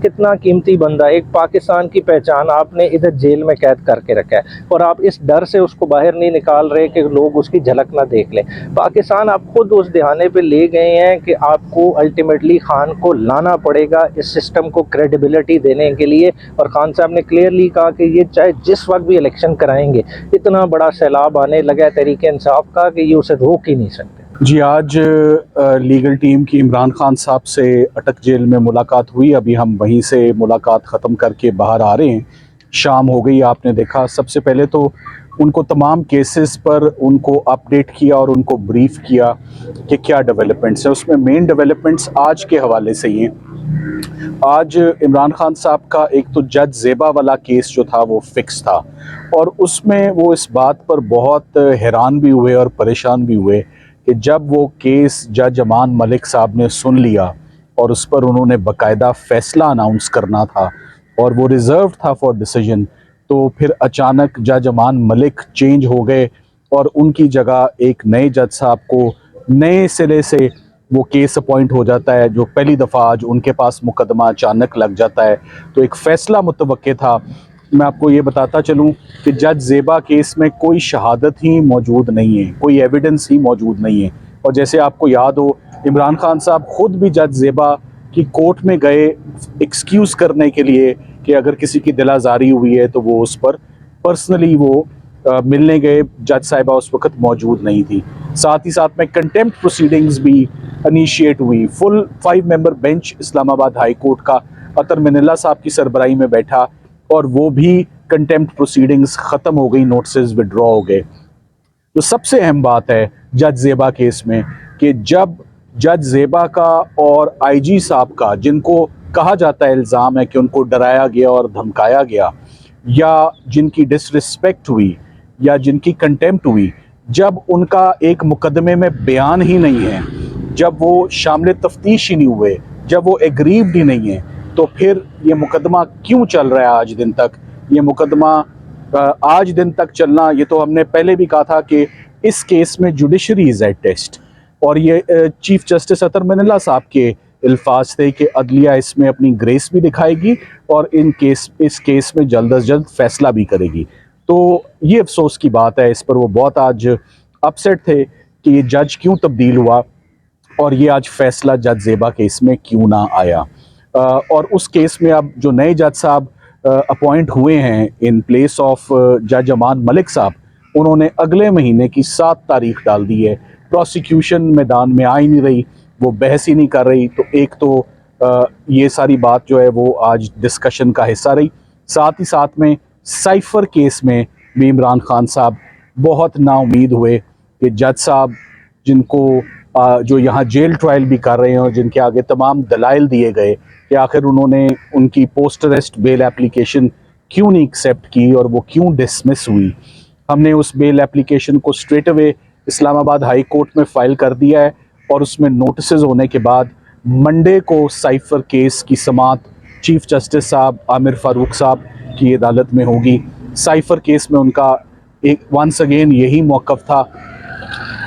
कितना कीमती बंदा, एक पाकिस्तान की पहचान आपने इधर जेल में कैद करके रखा है और आप इस डर से उसको बाहर नहीं निकाल रहे कि लोग उसकी झलक ना देख लें। पाकिस्तान आप खुद उस दहाने पे ले गए हैं कि आपको अल्टीमेटली खान को लाना पड़ेगा इस सिस्टम को क्रेडिबिलिटी देने के लिए। और खान साहब ने क्लियरली कहा कि ये चाहे जिस वक्त भी इलेक्शन कराएंगे, इतना बड़ा सैलाब आने लगा है तहरीक इंसाफ का कि ये उसे रोक ही नहीं सकते। जी, आज लीगल टीम की इमरान खान साहब से अटक जेल में मुलाकात हुई। अभी हम वहीं से मुलाकात ख़त्म करके बाहर आ रहे हैं। शाम हो गई, आपने देखा। सबसे पहले तो उनको तमाम केसेस पर उनको अपडेट किया और उनको ब्रीफ किया कि क्या डेवलपमेंट्स हैं। उसमें मेन डेवलपमेंट्स आज के हवाले से ही हैं। आज इमरान खान साहब का एक तो जज ज़ेबा वाला केस जो था वो फिक्स था, और उसमें वो इस बात पर बहुत हैरान भी हुए और परेशान भी हुए कि जब वो केस जज अमान मलिक साहब ने सुन लिया और उस पर उन्होंने बाकायदा फ़ैसला अनाउंस करना था और वो रिज़र्व था फॉर डिसीजन, तो फिर अचानक जज अमान मलिक चेंज हो गए और उनकी जगह एक नए जज साहब को नए सिरे से वो केस अपॉइंट हो जाता है, जो पहली दफ़ा आज उनके पास मुकदमा अचानक लग जाता है। तो एक फ़ैसला मुतवक्के था। मैं आपको ये बताता चलूँ कि जज ज़ेबा केस में कोई शहादत ही मौजूद नहीं है, कोई एविडेंस ही मौजूद नहीं है। और जैसे आपको याद हो, इमरान खान साहब खुद भी जज ज़ेबा की कोर्ट में गए एक्सक्यूज़ करने के लिए कि अगर किसी की दिल आज़ारी हुई है तो वो उस पर पर्सनली वो मिलने गए। जज साहिबा उस वक्त मौजूद नहीं थी। साथ ही साथ में कंटेम्प्ट प्रोसीडिंग्स भी इनिशिएट हुई। Full 5 member bench Islamabad high court का अतर मिनल्ला साहब की सरबराही में बैठा और वो भी कंटेम्प्ट प्रोसीडिंग्स ख़त्म हो गई, नोटिस विड्रॉ हो गए। तो सबसे अहम बात है जज ज़ेबा केस में कि जब जज ज़ेबा का और आईजी साहब का, जिनको कहा जाता है इल्ज़ाम है कि उनको डराया गया और धमकाया गया, या जिनकी डिसरिस्पेक्ट हुई या जिनकी कंटेम्प्ट हुई, जब उनका एक मुकदमे में बयान ही नहीं है, जब वो शामिल तफ्तीश ही नहीं हुए, जब वो एग्रीव्ड ही नहीं है, तो फिर ये मुकदमा क्यों चल रहा है आज दिन तक? ये मुकदमा आज दिन तक चलना, ये तो हमने पहले भी कहा था कि इस केस में जुडिशरी इज़ एट टेस्ट। और ये चीफ जस्टिस अतर मिनल्ला साहब के अल्फाज थे कि अदलिया इसमें अपनी ग्रेस भी दिखाएगी और इस केस में जल्द अज जल्द फैसला भी करेगी। तो ये अफसोस की बात है, इस पर वो बहुत आज अपसेट थे कि ये जज क्यों तब्दील हुआ और ये आज फैसला जज ज़ेबा केस में क्यों ना आया। और उस केस में अब जो नए जज साहब अपॉइंट हुए हैं इन प्लेस ऑफ जज अमान मलिक साहब, उन्होंने अगले महीने की 7 तारीख डाल दी है। प्रोसिक्यूशन मैदान में आ ही नहीं रही, वो बहस ही नहीं कर रही। तो एक तो ये सारी बात जो है वो आज डिस्कशन का हिस्सा रही। साथ ही साथ में साइफर केस में भी इमरान खान साहब बहुत नाउमीद हुए कि जज साहब जिनको जो यहाँ जेल ट्रायल भी कर रहे हैं और जिनके आगे तमाम दलाइल दिए गए कि आखिर उन्होंने उनकी पोस्ट अरेस्ट बेल एप्लीकेशन क्यों नहीं एक्सेप्ट की और वो क्यों डिसमिस हुई। हमने उस बेल एप्लीकेशन को straight away Islamabad high court में फ़ाइल कर दिया है और उसमें नोटिस होने के बाद मंडे को साइफर केस की समाअत चीफ जस्टिस साहब आमिर फ़ारूक साहब की अदालत में होगी। साइफर केस में उनका एक वंस अगेन यही मौक़िफ़ था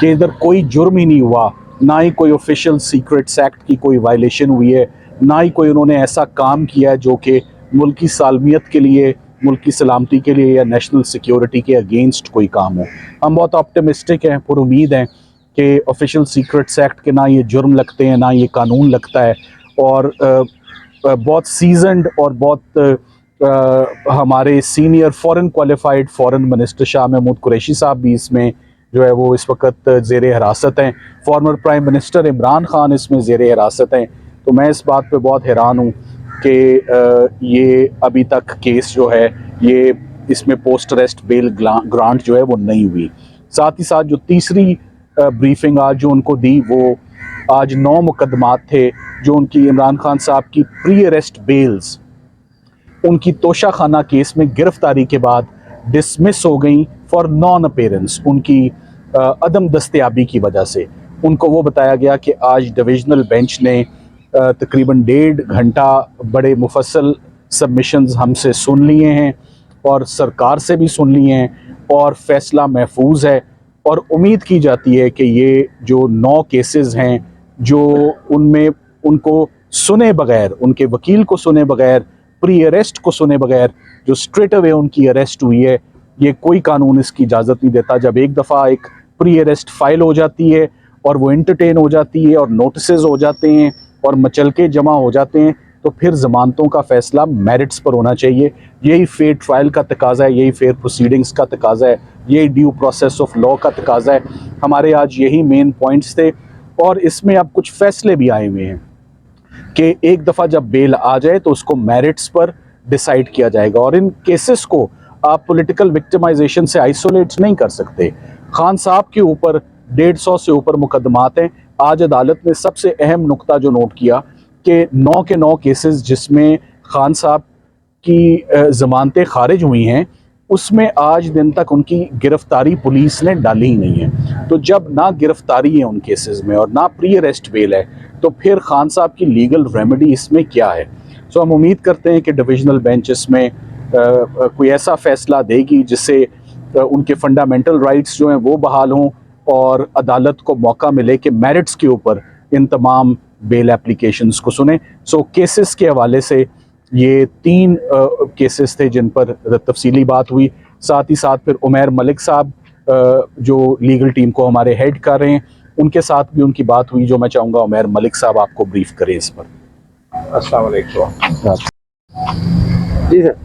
कि इधर कोई जुर्म ही नहीं हुआ, ना ही कोई ऑफिशियल सीक्रेट्स एक्ट की कोई वायलेशन हुई है, ना ही कोई उन्होंने ऐसा काम किया है जो कि मुल्क की सालमियत के लिए, मुल्क की सलामती के लिए या नेशनल सिक्योरिटी के अगेंस्ट कोई काम हो। हम बहुत ऑप्टिमिस्टिक हैं, पर उम्मीद हैं कि ऑफिशियल सीक्रेट्स एक्ट के ना ये जुर्म लगते हैं, ना ये कानून लगता है। और बहुत सीजनड और बहुत हमारे senior foreign qualified foreign minister Shah Mahmood Qureshi साहब भी इसमें जो है वो इस वक्त ज़ेर हिरासत हैं। Former prime minister Imran Khan इसमें ज़ेर हिरासत हैं। तो मैं इस बात पे बहुत हैरान हूँ कि ये अभी तक केस जो है ये इसमें पोस्ट अरेस्ट बेल ग्रांट जो है वो नहीं हुई। साथ ही साथ जो तीसरी ब्रीफिंग आज जो उनको दी, वो आज 9 मुकदमात थे जो उनकी इमरान खान साहब की प्री अरेस्ट बेल्स उनकी तोशा खाना केस में गिरफ्तारी के बाद डिसमिस हो गई फॉर नॉन अपेरेंस। उनकी अदम दस्तयाबी की वजह से उनको वो बताया गया कि आज डिविजनल बेंच ने तकरीबन 1.5 घंटा बड़े मुफस्सल सबमिशंस हमसे सुन लिए हैं और सरकार से भी सुन लिए हैं और फैसला महफूज है। और उम्मीद की जाती है कि ये जो 9 केसेस हैं जो उनमें उनको सुने बगैर, उनके वकील को सुने बगैर, प्री अरेस्ट को सुने बगैर जो स्ट्रेट अवे उनकी अरेस्ट हुई है, ये कोई कानून इसकी इजाज़त नहीं देता। जब एक दफ़ा एक प्री अरेस्ट फाइल हो जाती है और वो इंटरटेन हो जाती है और नोटिसेज हो जाते हैं और मचलके जमा हो जाते हैं, तो फिर ज़मानतों का फ़ैसला मेरिट्स पर होना चाहिए। यही फेयर ट्रायल का तकाज़ा है, यही फेयर प्रोसीडिंग्स का तकाज़ा है, यही ड्यू प्रोसेस ऑफ लॉ का तकाज़ा है। हमारे आज यही मेन पॉइंट्स थे और इसमें अब कुछ फ़ैसले भी आए हुए हैं कि एक दफ़ा जब बेल आ जाए तो उसको मेरिट्स पर डिसाइड किया जाएगा और इन केसेस को आप पॉलिटिकल विक्टिमाइजेशन से आइसोलेट नहीं कर सकते। खान साहब के ऊपर 150 से ऊपर मुकदमात हैं। आज अदालत ने सबसे अहम नुक्ता जो नोट किया कि 9 के 9 केसेस जिसमें खान साहब की ज़मानतें खारिज हुई हैं, उसमें आज दिन तक उनकी गिरफ्तारी पुलिस ने डाली ही नहीं है। तो जब ना गिरफ्तारी है उन केसेस में और ना प्री अरेस्ट बेल है, तो फिर खान साहब की लीगल रेमेडी इसमें क्या है? सो हम उम्मीद करते हैं कि डिविजनल बेंच इसमें कोई ऐसा फ़ैसला देगी जिससे उनके फंडामेंटल राइट्स जो हैं वो बहाल हों और अदालत को मौका मिले कि मेरिट्स के ऊपर इन तमाम बेल एप्लीकेशंस को सुने। सो केसेस के हवाले से ये 3 केसेस थे जिन पर तफसीली बात हुई। साथ ही साथ फिर उमैर मलिक साहब जो लीगल टीम को हमारे हेड कर रहे हैं, उनके साथ भी उनकी बात हुई, जो मैं चाहूँगा उमैर मलिक साहब आपको ब्रीफ करें इस पर। अस्सलाम वालेकुम। जी सर,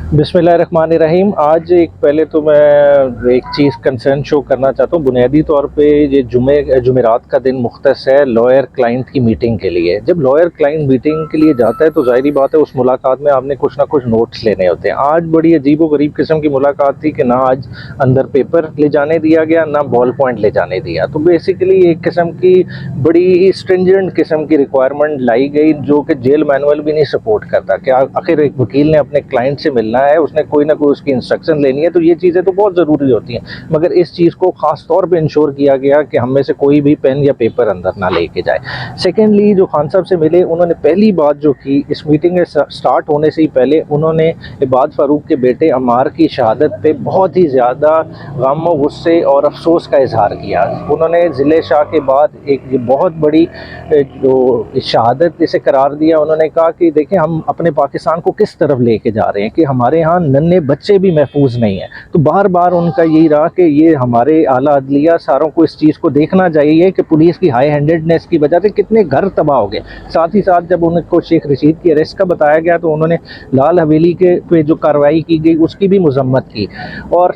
बिस्मिल्लाहिर्रहमानिर्रहीम। आज एक पहले तो मैं एक चीज़ कंसर्न शो करना चाहता हूँ। बुनियादी तौर पे ये जुमेरात का दिन मुख्तस है लॉयर क्लाइंट की मीटिंग के लिए। जब लॉयर क्लाइंट मीटिंग के लिए जाता है तो ज़ाहिरी बात है उस मुलाकात में आपने कुछ ना कुछ नोट्स लेने होते हैं। आज बड़ी अजीब व गरीब किस्म की मुलाकात थी कि ना आज अंदर पेपर ले जाने दिया गया, ना बॉल पॉइंट ले जाने दिया। तो बेसिकली एक किस्म की बड़ी स्ट्रिंजेंट किस्म की रिक्वायरमेंट लाई गई जो कि जेल मैनुअल भी नहीं सपोर्ट करता कि आखिर एक वकील ने अपने क्लाइंट से मिलना है, उसने कोई ना कोई उसकी इंस्ट्रक्शन लेनी है। तो ये चीज़ें तो बहुत ज़रूरी होती हैं, मगर इस चीज़ को ख़ास तौर पे इंश्योर किया गया कि हम में से कोई भी पेन या पेपर अंदर ना लेके जाए। सेकेंडली, जो खान साहब से मिले उन्होंने पहली बात जो की इस मीटिंग के स्टार्ट होने से ही पहले उन्होंने इबाद फ़ारूक के बेटे अम्मार की शहादत पे बहुत ही ज़्यादा गम, गुस्से और अफसोस का इजहार किया। उन्होंने ज़िले शाह के बाद एक ये बहुत बड़ी जो शहादत इसे करार दिया। उन्होंने कहा कि देखें हम अपने पाकिस्तान को किस तरफ लेके जा रहे हैं कि हमारे यहाँ नन्हे बच्चे भी महफूज नहीं हैं। तो बार बार उनका यही रहा कि ये हमारे आला अदलिया सारों को इस चीज़ को देखना चाहिए कि पुलिस की हाई हैंडेडनेस की वजह से कितने घर तबाह हो गए। साथ ही साथ जब उनको शेख रशीद की अरेस्ट का बताया गया तो उन्होंने लाल हवेली के पे जो कार्रवाई की गई उसकी भी मजम्मत की। और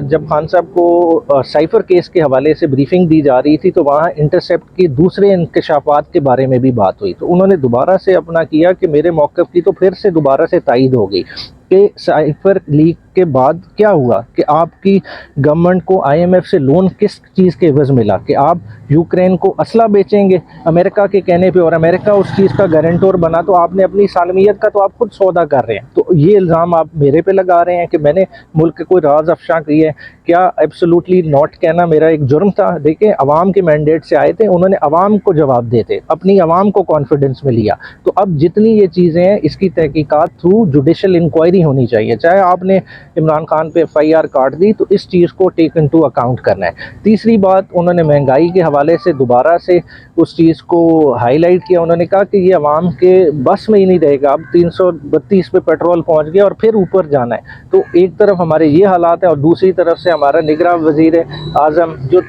जब खान साहब को साइफर केस के हवाले से ब्रीफिंग दी जा रही थी तो वहाँ इंटरसेप्ट की दूसरे इंकशाफात के बारे में भी बात हुई। तो उन्होंने दोबारा से अपना किया कि मेरे मौक़िफ़ की तो फिर से दोबारा से तायद हो गई कि साइफर लीक के बाद क्या हुआ कि आपकी गवर्नमेंट को IMF से लोन किस चीज़ के एवज़ मिला कि आप यूक्रेन को असला बेचेंगे अमेरिका के कहने पे और अमेरिका उस चीज़ का गारंटर बना। तो आपने अपनी सालमियत का तो आप खुद सौदा कर रहे हैं। तो ये इल्ज़ाम आप मेरे पे लगा रहे हैं कि मैंने मुल्क के कोई राज अफशा की है। क्या एब्सोल्युटली नॉट कहना मेरा एक जुर्म था? देखिए, अवाम के मैंडेट से आए थे, उन्होंने अवाम को जवाब देते, अपनी अवाम को कॉन्फिडेंस में लिया। तो अब जितनी ये चीज़ें हैं इसकी तहकीकात थ्रू जुडिशल इंक्वायरी होनी चाहिए। चाहे आपने इमरान खान पे FIR काट दी तो इस चीज़ को टेक इनटू अकाउंट करना है। तीसरी बात, उन्होंने महंगाई के हवाले से दोबारा से उस चीज़ को हाईलाइट किया। उन्होंने कहा कि ये अवाम के बस में ही नहीं रहेगा, अब 332 पे पेट्रोल पहुंच गया और फिर ऊपर जाना है। तो एक तरफ हमारे ये हालात है और दूसरी तरफ से हमारा निगरान वज़ीर आज़म जो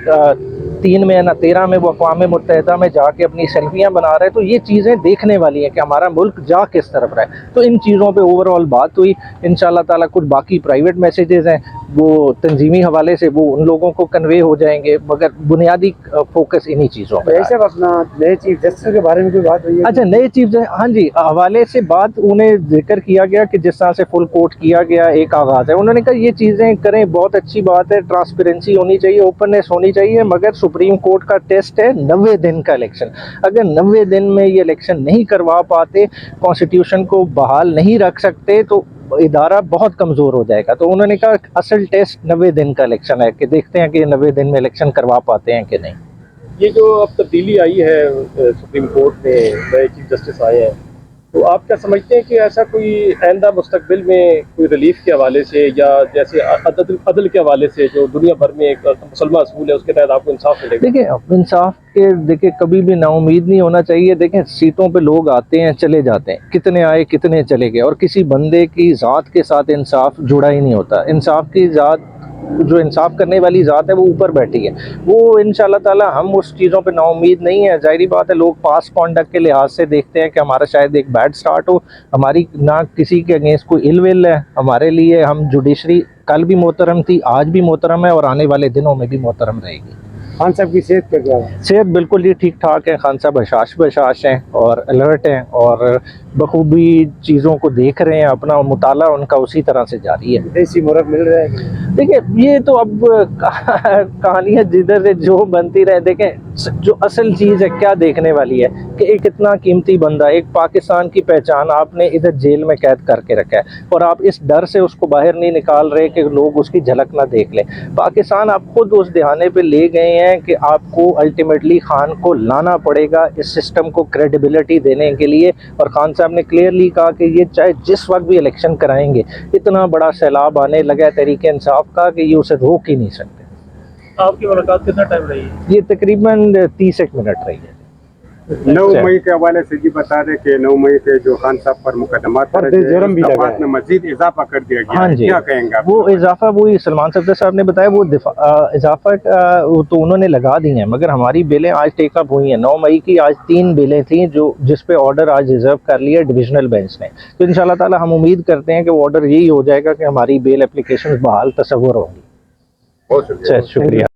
3 में ना 13 में वो अक़वाम मुत्तहिदा में जाके अपनी सेल्फियाँ बना रहे हैं। तो ये चीज़ें देखने वाली हैं कि हमारा मुल्क जा किस तरफ रहा है। तो इन चीज़ों पे ओवरऑल बात हुई। इंशाअल्लाह ताला कुछ बाकी प्राइवेट मैसेजेस हैं वो तंजीमी हवाले से वो उन लोगों को कन्वे हो जाएंगे, मगर बुनियादी फोकस इन्हीं चीज़ों पर है। अपना नए चीफ जस्टिस के बारे में कोई बात हुई है? अच्छा, नए चीफ, हाँ जी, हवाले से बात उन्हें जिक्र किया गया कि जिस तरह से फुल कोट किया गया एक आगाज़ है। उन्होंने कहा ये चीज़ें करें, बहुत अच्छी बात है, ट्रांसपेरेंसी होनी चाहिए, ओपननेस होनी चाहिए, मगर सुप्रीम कोर्ट का टेस्ट है 90 दिन का इलेक्शन। अगर 90 दिन में ये इलेक्शन नहीं करवा पाते, कॉन्स्टिट्यूशन को बहाल नहीं रख सकते, तो इदारा बहुत कमज़ोर हो जाएगा। तो उन्होंने कहा असल टेस्ट 90 दिन का इलेक्शन है कि देखते हैं कि 90 दिन में इलेक्शन करवा पाते हैं कि नहीं। ये जो अब तब्दीली आई है सुप्रीम कोर्ट में, नए चीफ जस्टिस आए हैं, तो आप क्या समझते हैं कि ऐसा कोई आइंदा मुस्तकबिल में कोई रिलीफ के हवाले से या जैसे अदल के हवाले से जो दुनिया भर में एक मुसलमान असूल है उसके तहत आपको इंसाफ मिलेगा? देखिए इंसाफ के देखिए कभी भी नाउमीद नहीं होना चाहिए। देखें सीटों पे लोग आते हैं चले जाते हैं, कितने आए कितने चले गए, और किसी बंदे की ज़ात के साथ इंसाफ जुड़ा ही नहीं होता। इंसाफ की ज़ात, जो इंसाफ करने वाली ज़ात है वो ऊपर बैठी है, वो इंशाल्लाह ताला हम उस चीज़ों पे नाउमीद नहीं है। ज़ाहिरी बात है लोग पास कॉन्डक्ट के लिहाज से देखते हैं कि हमारा शायद एक बैड स्टार्ट हो, हमारी ना किसी के अगेंस्ट कोई इल विल है हमारे लिए। हम जुडिशरी कल भी मोहतरम थी, आज भी मोहतरम है और आने वाले दिनों में भी मोहतरम रहेगी। खान साहब की सेहत का क्या है? सेहत बिल्कुल ही ठीक ठाक है। खान साहब हशाश बशाश हैं और अलर्ट हैं और बखूबी चीज़ों को देख रहे हैं, अपना मुताला उनका उसी तरह से जारी है। देसी मुर्ग मिल रहा है? देखिए ये तो अब कहानियाँ जिधर से जो बनती रहे। देखें जो असल चीज़ है क्या देखने वाली है कि एक इतना कीमती बंदा, एक पाकिस्तान की पहचान आपने इधर जेल में कैद करके रखा है और आप इस डर से उसको बाहर नहीं निकाल रहे कि लोग उसकी झलक ना देख लें। पाकिस्तान आप खुद उस दहाने पे ले गए हैं कि आपको अल्टीमेटली खान को लाना पड़ेगा इस सिस्टम को क्रेडिबिलिटी देने के लिए। और खान साहब ने क्लियरली कहा कि ये चाहे जिस वक्त भी इलेक्शन कराएंगे, इतना बड़ा सैलाब आने लगा है तहरीक इंसाफ का कि ये उसे रोक ही नहीं सकते। आपकी मुलाकात कितना टाइम रही है? ये तकरीबन 30 एक मिनट रही है। 9 मई के हवाले से जी बता दें कि 9 मई के जो खान साहब पर मुकदमा जुर्म भी लगा है, में मजीद इजाफा कर दिया गया हाँ है। जी, क्या कहेंगे आप? वो इजाफा वही सलमान सफदर साहब ने बताया, वो इजाफा तो उन्होंने लगा दी हैं, मगर हमारी बेलें आज टेकअप हुई हैं। 9 मई की आज 3 बेलें थी जो जिस पे ऑर्डर आज रिजर्व कर लिया डिविजनल बेंच ने। तो इंशाल्लाह ताला हम उम्मीद करते हैं कि वो ऑर्डर यही हो जाएगा कि हमारी बेल एप्लीकेशन बहाल तस्वुर होंगी। बहुत शुक्रिया। शुक्रिया।